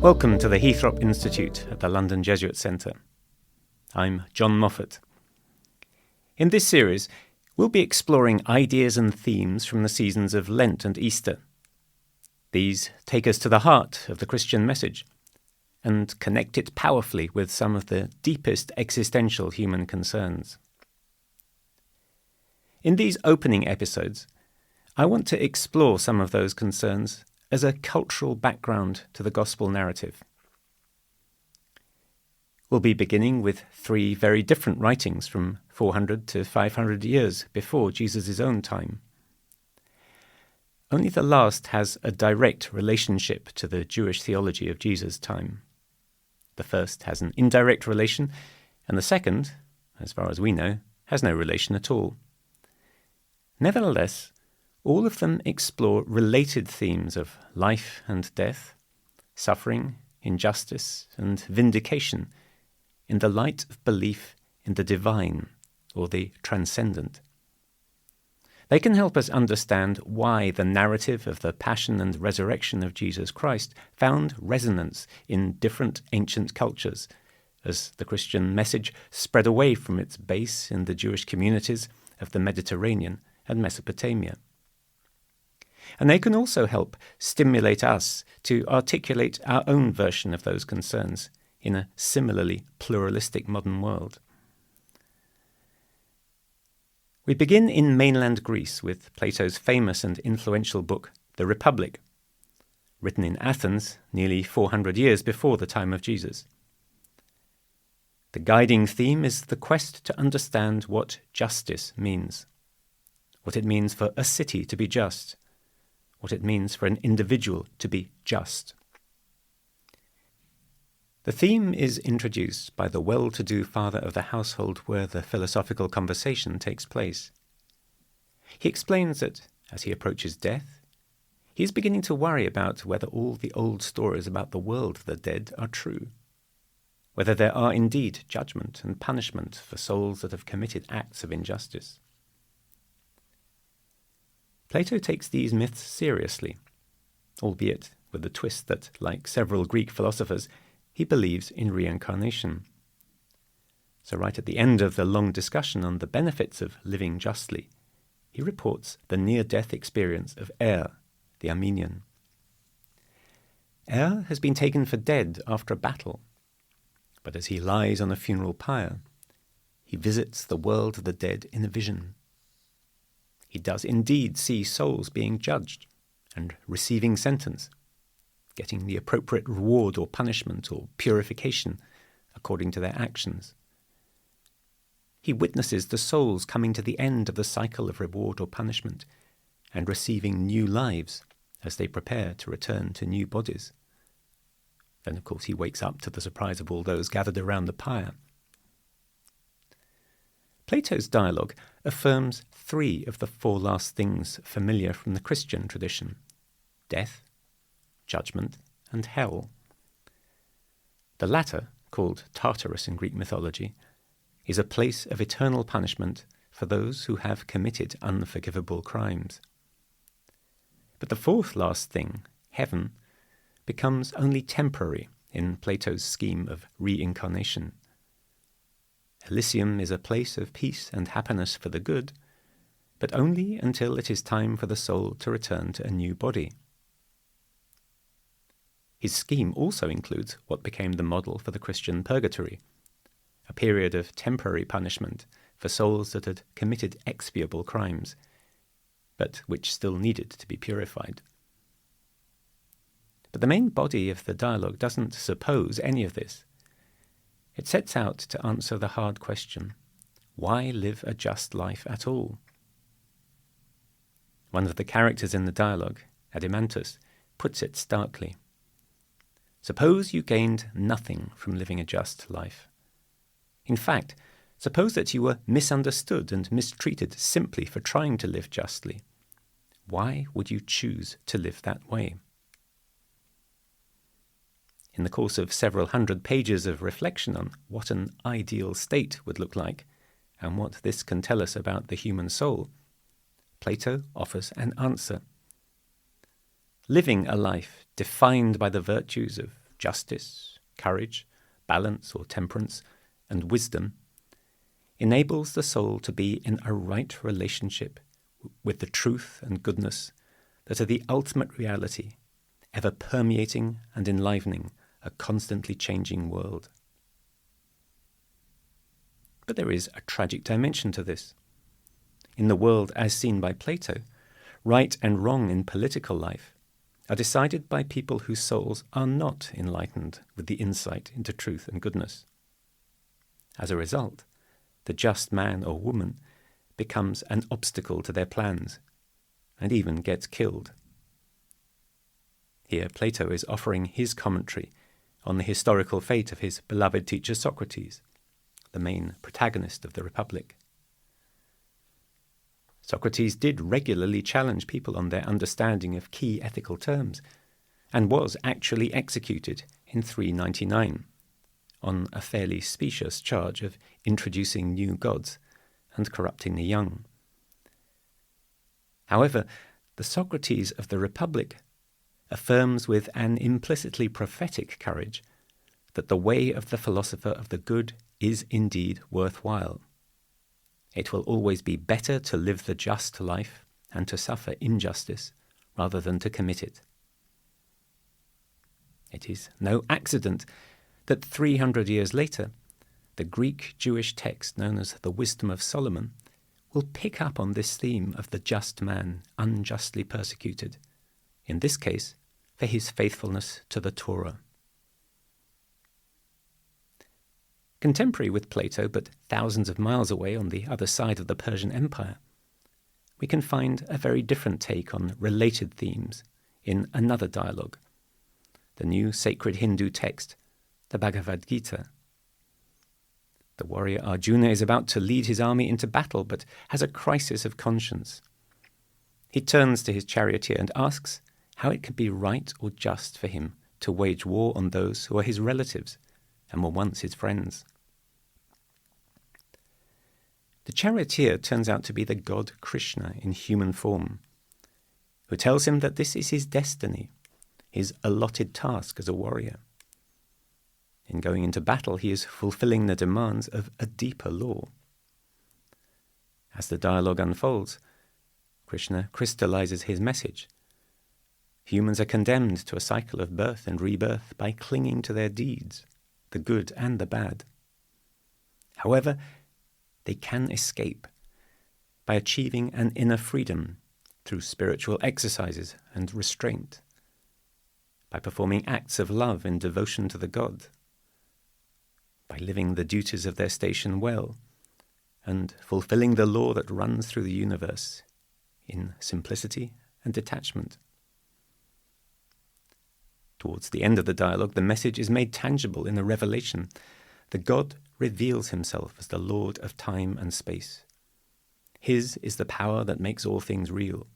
Welcome to the Heathrop Institute at the London Jesuit Centre. I'm John Moffatt. In this series, we'll be exploring ideas and themes from the seasons of Lent and Easter. These take us to the heart of the Christian message and connect it powerfully with some of the deepest existential human concerns. In these opening episodes, I want to explore some of those concerns as a cultural background to the gospel narrative. We'll be beginning with three very different writings from 400 to 500 years before Jesus' own time. Only the last has a direct relationship to the Jewish theology of Jesus' time. The first has an indirect relation, and the second, as far as we know, has no relation at all. Nevertheless, all of them explore related themes of life and death, suffering, injustice, and vindication in the light of belief in the divine or the transcendent. They can help us understand why the narrative of the passion and resurrection of Jesus Christ found resonance in different ancient cultures as the Christian message spread away from its base in the Jewish communities of the Mediterranean and Mesopotamia. And they can also help stimulate us to articulate our own version of those concerns in a similarly pluralistic modern world. We begin in mainland Greece with Plato's famous and influential book, The Republic, written in Athens nearly 400 years before the time of Jesus. The guiding theme is the quest to understand what justice means, what it means for a city to be just, what it means for an individual to be just. The theme is introduced by the well-to-do father of the household where the philosophical conversation takes place. He explains that, as he approaches death, he is beginning to worry about whether all the old stories about the world of the dead are true, whether there are indeed judgment and punishment for souls that have committed acts of injustice. Plato takes these myths seriously, albeit with the twist that, like several Greek philosophers, he believes in reincarnation. So right at the end of the long discussion on the benefits of living justly, he reports the near-death experience of the Armenian. Has been taken for dead after a battle, but as he lies on a funeral pyre, he visits the world of the dead in a vision. He does indeed see souls being judged and receiving sentence, getting the appropriate reward or punishment or purification according to their actions. He witnesses the souls coming to the end of the cycle of reward or punishment and receiving new lives as they prepare to return to new bodies. Then, of course, he wakes up to the surprise of all those gathered around the pyre. Plato's dialogue affirms three of the four last things familiar from the Christian tradition: death, judgment, and hell. The latter, called Tartarus in Greek mythology, is a place of eternal punishment for those who have committed unforgivable crimes. But the fourth last thing, heaven, becomes only temporary in Plato's scheme of reincarnation. Elysium is a place of peace and happiness for the good, but only until it is time for the soul to return to a new body. His scheme also includes what became the model for the Christian purgatory, a period of temporary punishment for souls that had committed expiable crimes, but which still needed to be purified. But the main body of the dialogue doesn't suppose any of this. It sets out to answer the hard question: why live a just life at all? One of the characters in the dialogue, Adimantus, puts it starkly. Suppose you gained nothing from living a just life. In fact, suppose that you were misunderstood and mistreated simply for trying to live justly. Why would you choose to live that way? In the course of several hundred pages of reflection on what an ideal state would look like and what this can tell us about the human soul, Plato offers an answer. Living a life defined by the virtues of justice, courage, balance or temperance, and wisdom, enables the soul to be in a right relationship with the truth and goodness that are the ultimate reality, ever permeating and enlivening a constantly changing world. But there is a tragic dimension to this. In the world as seen by Plato, right and wrong in political life are decided by people whose souls are not enlightened with the insight into truth and goodness. As a result, the just man or woman becomes an obstacle to their plans and even gets killed. Here Plato is offering his commentary on the historical fate of his beloved teacher Socrates, the main protagonist of the Republic. Socrates did regularly challenge people on their understanding of key ethical terms, and was actually executed in 399 on a fairly specious charge of introducing new gods and corrupting the young. However, the Socrates of the Republic affirms with an implicitly prophetic courage that the way of the philosopher of the good is indeed worthwhile. It will always be better to live the just life and to suffer injustice rather than to commit it. It is no accident that 300 years later, the Greek-Jewish text known as the Wisdom of Solomon will pick up on this theme of the just man unjustly persecuted, in this case for his faithfulness to the Torah. Contemporary with Plato, but thousands of miles away on the other side of the Persian Empire, we can find a very different take on related themes in another dialogue, the new sacred Hindu text, the Bhagavad Gita. The warrior Arjuna is about to lead his army into battle, but has a crisis of conscience. He turns to his charioteer and asks how it could be right or just for him to wage war on those who are his relatives and were once his friends. The charioteer turns out to be the god Krishna in human form, who tells him that this is his destiny, his allotted task as a warrior. In going into battle, he is fulfilling the demands of a deeper law. As the dialogue unfolds, Krishna crystallizes his message. Humans are condemned to a cycle of birth and rebirth by clinging to their deeds, the good and the bad. However, they can escape by achieving an inner freedom through spiritual exercises and restraint, by performing acts of love in devotion to the god, by living the duties of their station well, and fulfilling the law that runs through the universe in simplicity and detachment. Towards the end of the dialogue, the message is made tangible in the revelation. The god reveals himself as the Lord of time and space. His is the power that makes all things real,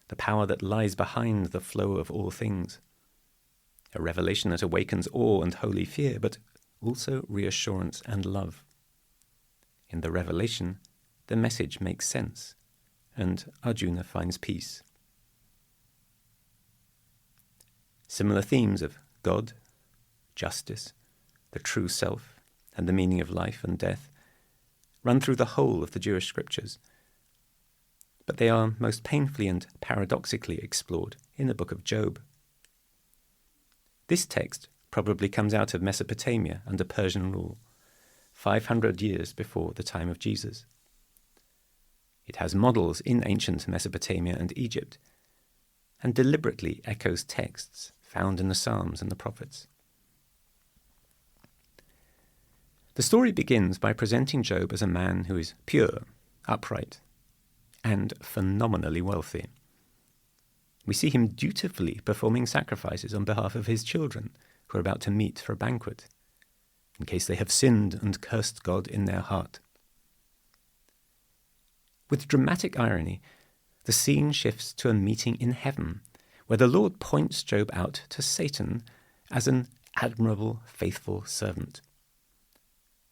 the power that lies behind the flow of all things. A revelation that awakens awe and holy fear, but also reassurance and love. In the revelation, the message makes sense, and Arjuna finds peace. Similar themes of God, justice, the true self, and the meaning of life and death run through the whole of the Jewish scriptures, but they are most painfully and paradoxically explored in the book of Job. This text probably comes out of Mesopotamia under Persian rule, 500 years before the time of Jesus. It has models in ancient Mesopotamia and Egypt, and deliberately echoes texts found in the Psalms and the prophets. The story begins by presenting Job as a man who is pure, upright, and phenomenally wealthy. We see him dutifully performing sacrifices on behalf of his children who are about to meet for a banquet, in case they have sinned and cursed God in their heart. With dramatic irony, the scene shifts to a meeting in heaven, where the Lord points Job out to Satan as an admirable, faithful servant.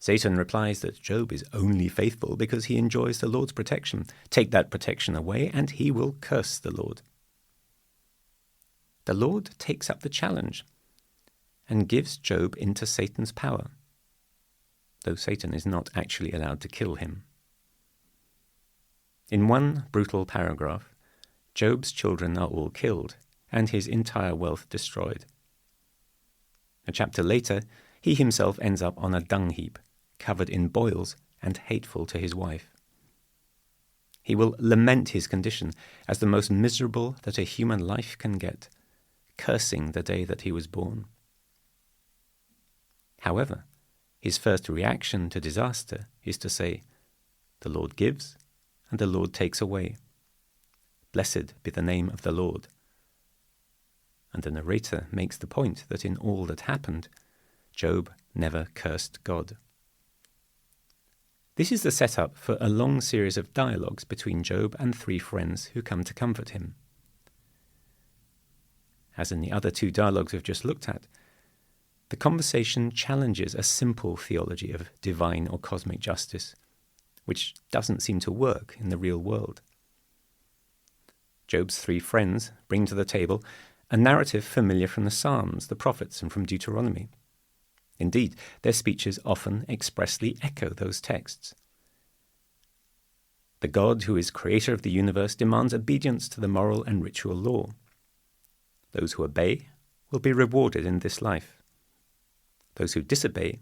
Satan replies that Job is only faithful because he enjoys the Lord's protection. Take that protection away, and he will curse the Lord. The Lord takes up the challenge and gives Job into Satan's power, though Satan is not actually allowed to kill him. In one brutal paragraph, Job's children are all killed and his entire wealth destroyed. A chapter later, he himself ends up on a dung heap, covered in boils and hateful to his wife. He will lament his condition as the most miserable that a human life can get, cursing the day that he was born. However, his first reaction to disaster is to say, "The Lord gives, and the Lord takes away. Blessed be the name of the Lord." And the narrator makes the point that in all that happened, Job never cursed God. This is the setup for a long series of dialogues between Job and three friends who come to comfort him. As in the other two dialogues we've just looked at, the conversation challenges a simple theology of divine or cosmic justice, which doesn't seem to work in the real world. Job's three friends bring to the table a narrative familiar from the Psalms, the prophets, and from Deuteronomy. Indeed, their speeches often expressly echo those texts. The God who is creator of the universe demands obedience to the moral and ritual law. Those who obey will be rewarded in this life. Those who disobey,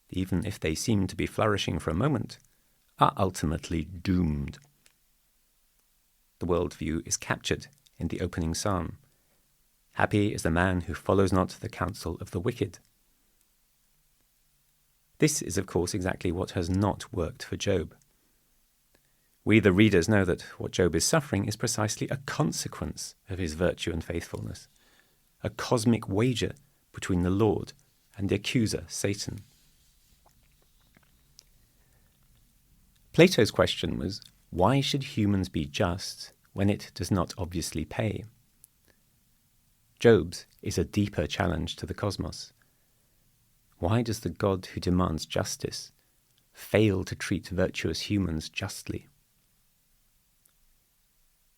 even if they seem to be flourishing for a moment, are ultimately doomed. The worldview is captured in the opening psalm. Happy is the man who follows not the counsel of the wicked. This is, of course, exactly what has not worked for Job. We, the readers, know that what Job is suffering is precisely a consequence of his virtue and faithfulness, a cosmic wager between the Lord and the accuser, Satan. Plato's question was, why should humans be just when it does not obviously pay? Job's is a deeper challenge to the cosmos. Why does the God who demands justice fail to treat virtuous humans justly?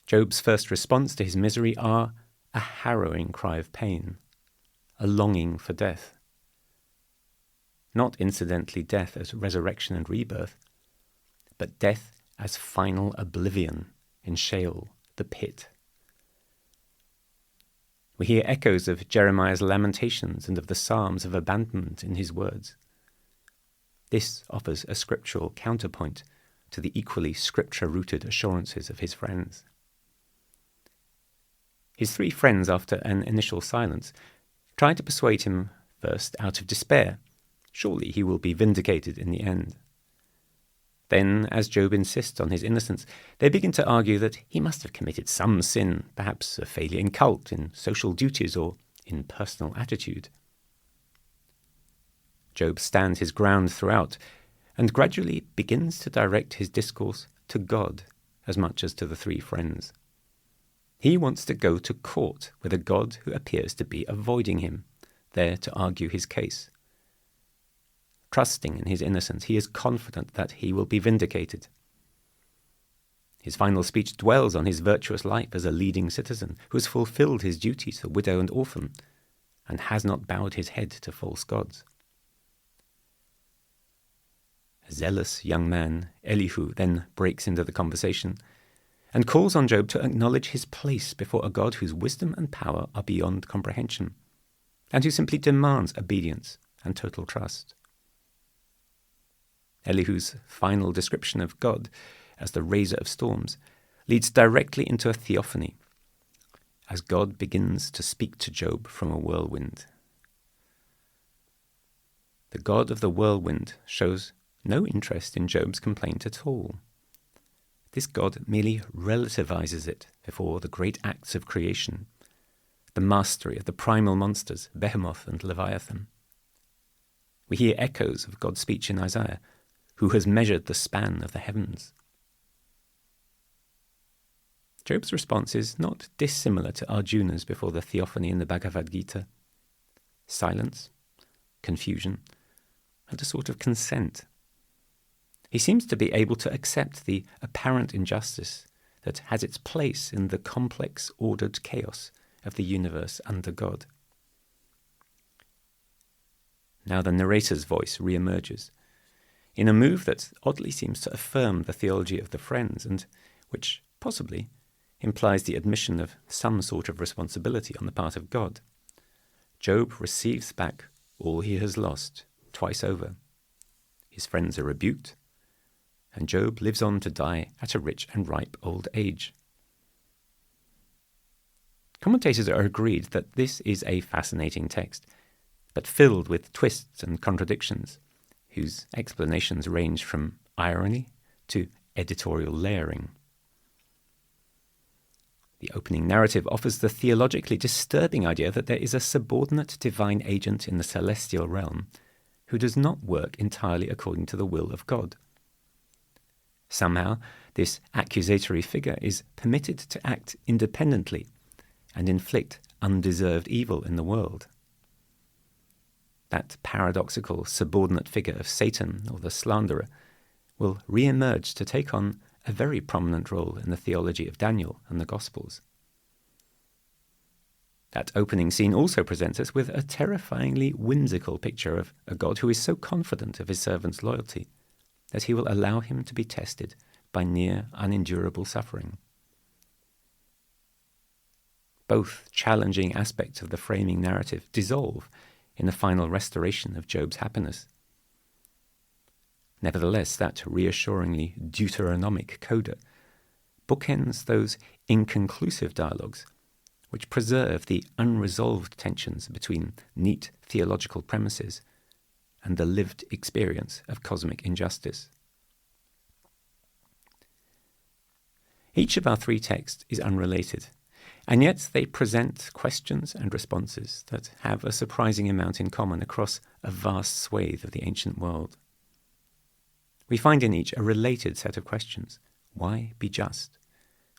Job's first response to his misery are a harrowing cry of pain, a longing for death. Not incidentally death as resurrection and rebirth, but death as final oblivion in Sheol, the pit. We hear echoes of Jeremiah's lamentations and of the Psalms of abandonment in his words. This offers a scriptural counterpoint to the equally scripture-rooted assurances of his friends. His three friends, after an initial silence, try to persuade him first out of despair. Surely he will be vindicated in the end. Then, as Job insists on his innocence, they begin to argue that he must have committed some sin, perhaps a failure in cult, in social duties, or in personal attitude. Job stands his ground throughout, and gradually begins to direct his discourse to God as much as to the three friends. He wants to go to court with a God who appears to be avoiding him, there to argue his case. Trusting in his innocence, he is confident that he will be vindicated. His final speech dwells on his virtuous life as a leading citizen who has fulfilled his duties to widow and orphan and has not bowed his head to false gods. A zealous young man, Elihu, then breaks into the conversation and calls on Job to acknowledge his place before a God whose wisdom and power are beyond comprehension, and who simply demands obedience and total trust. Elihu's final description of God as the raiser of storms leads directly into a theophany, as God begins to speak to Job from a whirlwind. The God of the whirlwind shows no interest in Job's complaint at all. This God merely relativizes it before the great acts of creation, the mastery of the primal monsters, Behemoth and Leviathan. We hear echoes of God's speech in Isaiah, who has measured the span of the heavens. Job's response is not dissimilar to Arjuna's before the theophany in the Bhagavad Gita. Silence, confusion, and a sort of consent. He seems to be able to accept the apparent injustice that has its place in the complex, ordered chaos of the universe under God. Now the narrator's voice re-emerges, in a move that oddly seems to affirm the theology of the friends, and which, possibly, implies the admission of some sort of responsibility on the part of God. Job receives back all he has lost twice over. His friends are rebuked, and Job lives on to die at a rich and ripe old age. Commentators are agreed that this is a fascinating text, but filled with twists and contradictions, whose explanations range from irony to editorial layering. The opening narrative offers the theologically disturbing idea that there is a subordinate divine agent in the celestial realm who does not work entirely according to the will of God. Somehow, this accusatory figure is permitted to act independently and inflict undeserved evil in the world. That paradoxical subordinate figure of Satan, or the slanderer, will re-emerge to take on a very prominent role in the theology of Daniel and the Gospels. That opening scene also presents us with a terrifyingly whimsical picture of a God who is so confident of his servant's loyalty that he will allow him to be tested by near unendurable suffering. Both challenging aspects of the framing narrative dissolve in the final restoration of Job's happiness. Nevertheless, that reassuringly Deuteronomic coda bookends those inconclusive dialogues which preserve the unresolved tensions between neat theological premises and the lived experience of cosmic injustice. Each of our three texts is unrelated, and yet they present questions and responses that have a surprising amount in common across a vast swathe of the ancient world. We find in each a related set of questions. Why be just?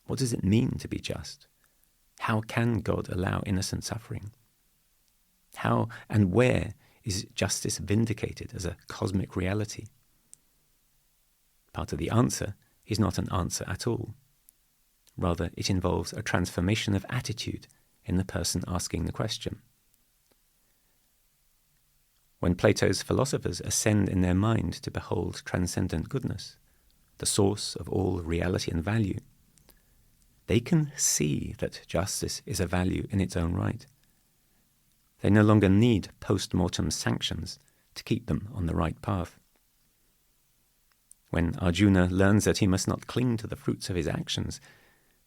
What does it mean to be just? How can God allow innocent suffering? How and where is justice vindicated as a cosmic reality? Part of the answer is not an answer at all. Rather, it involves a transformation of attitude in the person asking the question. When Plato's philosophers ascend in their mind to behold transcendent goodness, the source of all reality and value, they can see that justice is a value in its own right. They no longer need post-mortem sanctions to keep them on the right path. When Arjuna learns that he must not cling to the fruits of his actions,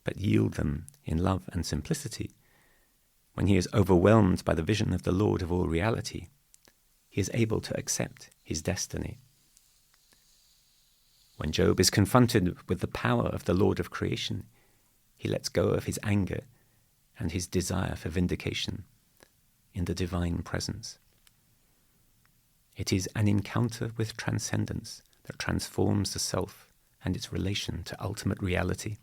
but yield them in love and simplicity, when he is overwhelmed by the vision of the Lord of all reality, he is able to accept his destiny. When Job is confronted with the power of the Lord of creation, he lets go of his anger and his desire for vindication in the divine presence. It is an encounter with transcendence that transforms the self and its relation to ultimate reality.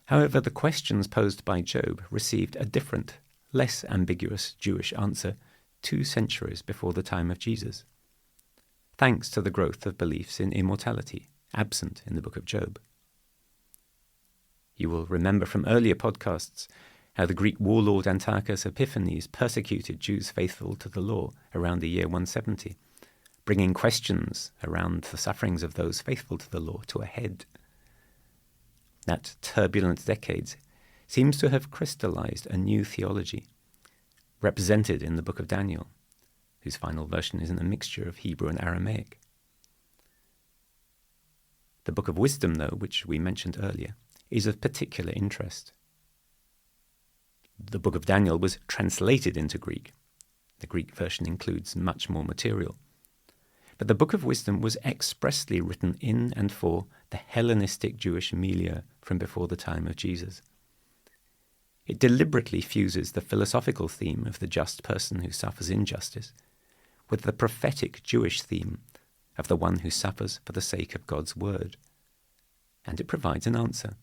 However, the questions posed by Job received a different, less ambiguous Jewish answer 2 centuries before the time of Jesus, thanks to the growth of beliefs in immortality, absent in the book of Job. You will remember from earlier podcasts how the Greek warlord Antiochus Epiphanes persecuted Jews faithful to the law around the year 170, bringing questions around the sufferings of those faithful to the law to a head. That turbulent decade seems to have crystallized a new theology, represented in the book of Daniel, whose final version is in a mixture of Hebrew and Aramaic. The book of wisdom, though, which we mentioned earlier, is of particular interest. The book of Daniel was translated into Greek. The Greek version includes much more material. But the book of wisdom was expressly written in and for the Hellenistic Jewish milieu from before the time of Jesus. It deliberately fuses the philosophical theme of the just person who suffers injustice with the prophetic Jewish theme of the one who suffers for the sake of God's word. And it provides an answer.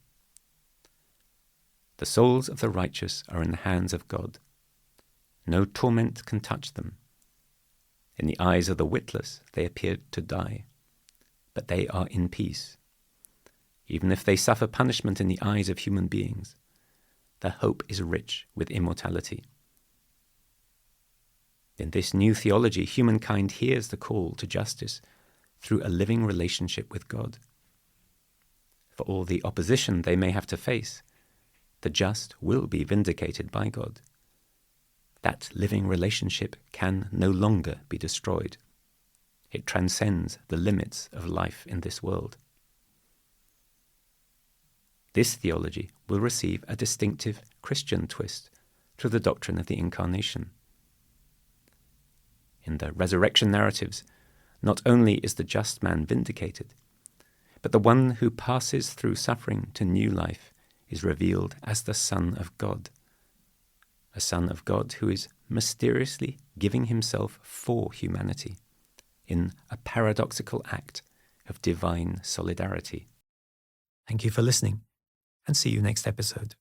The souls of the righteous are in the hands of God. No torment can touch them. In the eyes of the witless, they appear to die, but they are in peace. Even if they suffer punishment in the eyes of human beings, their hope is rich with immortality. In this new theology, humankind hears the call to justice through a living relationship with God. For all the opposition they may have to face, the just will be vindicated by God. That living relationship can no longer be destroyed. It transcends the limits of life in this world. This theology will receive a distinctive Christian twist through the doctrine of the Incarnation. In the resurrection narratives, not only is the just man vindicated, but the one who passes through suffering to new life is revealed as the Son of God, a Son of God who is mysteriously giving himself for humanity in a paradoxical act of divine solidarity. Thank you for listening, and see you next episode.